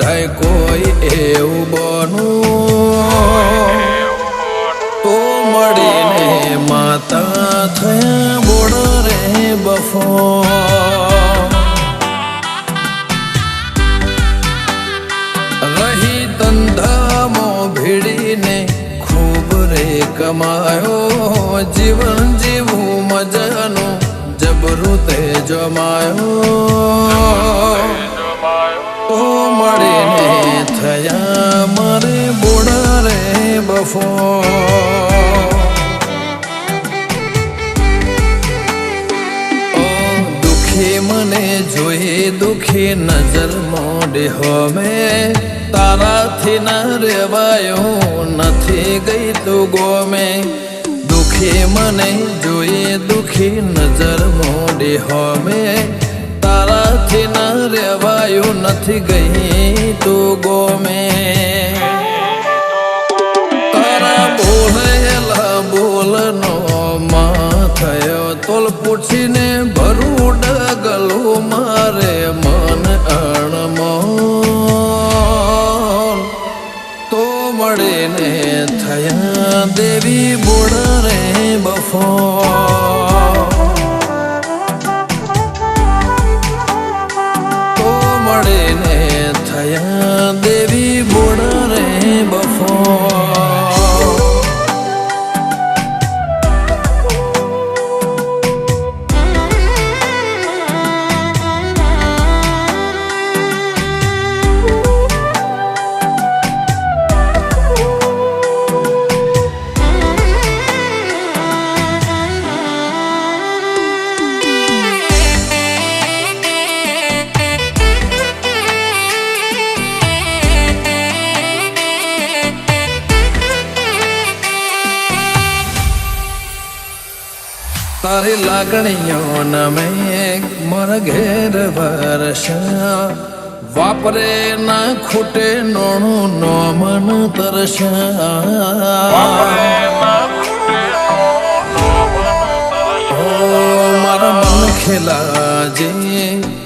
કઢાય કોઈ એવું બનું તો મળીને માતા થયા બોડ રે બફો રહી ધંધામો ભીડીને ખૂબ રે કમાયો જીવન જીવું મજાનું જબરું તે જમાયો તો મળીને થયા મારે બોડા રે બફો દુખી મને જોઈ દુખી નજર મોડે હોમે તારાથી ના રેવાયો નથી ગઈ તું ગોમે દુખી મને જોઈએ દુખી નજર મોડી હોમે તારાથી ના રેવાયું નથી ગઈ તું ગોમે તારા બોલેલા બોલનો માં થયો તોલ પૂછીને ભરું ડગલું મારે મન અણમોલ તો મળીને થયા દેવી બોડા રે બફો તો મળીને થયા દેવી બોડા રે બફો તારી લાગણીઓ નમે મારા ઘેર વરસા વાપરે ના ખૂટે નોણું નો મન તરસા મારા મન ખેલા જે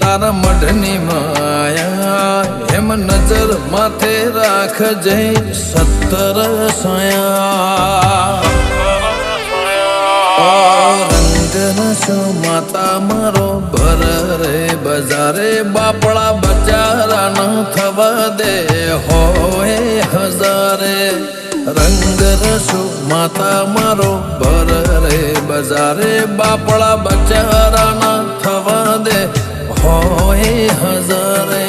તારા મઢની માયા એમ નજર માથે રાખજે 17 સયા રંગરસો માતા મારો ભર રે બજારે બાપડા બચારા ન થવા દે હોય હજારે રંગરસો માતા મારો ભર રે બજારે બાપડા બચારા ન થવા દે હોય હજારે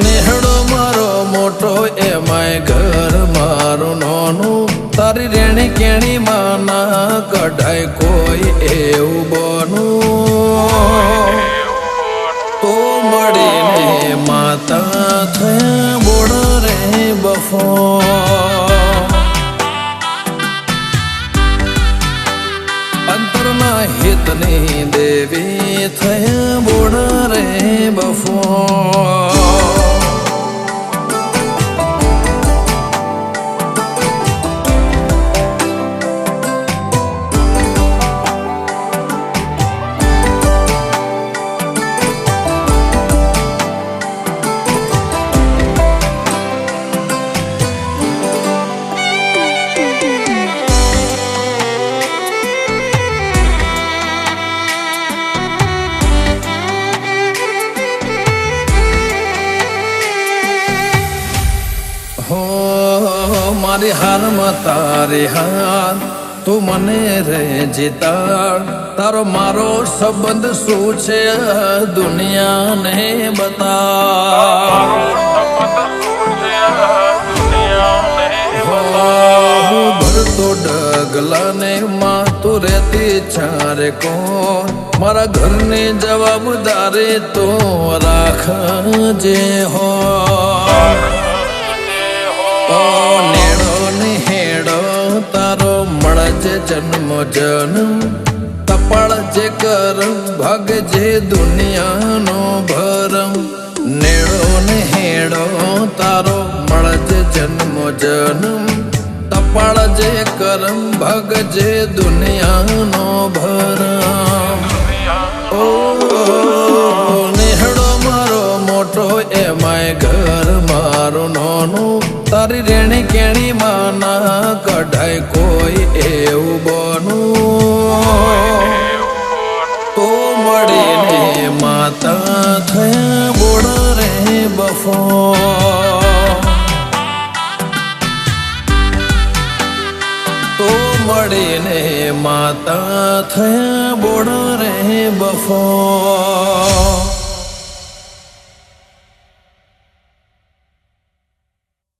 નેહડો મારો મોટો એમાંય ઘર મારું નાનું તારી રેણી કેણી માં ના કઢાય કોઈ એવું બનું તો મળીને માતા થયા બોડ રે બફો અંતરના હિતની દેવી થયા બોડ રે બફો મારી હારમાં તારી હાર તું મને રે જીતાડ તારો મારો સંબંધ શું છે દુનિયાને બતા ભરતો ડગલાને માં તું રહેતી ચારે કોણ મારા ઘરની જવાબદારી તો રાખજે હો તારો મળજે જન્મ જન્મ તપાળ જે કરમ ભાગજે દુનિયાનો ભરમ નેડો ને હેડો તારો મળજે જન્મ જન્મ તપાળ જે કરમ ભાગજે દુનિયાનો ભરમ ઓ નેહડો મારો મોટો એમાંય ઘર મારું નાનું તારી રેણી કેણી માના કઢાય કોઈ એવું બનું તો મળીને માતા થયા બોળ રે બફો તો મળીને માતા થયા બોળ રે બફો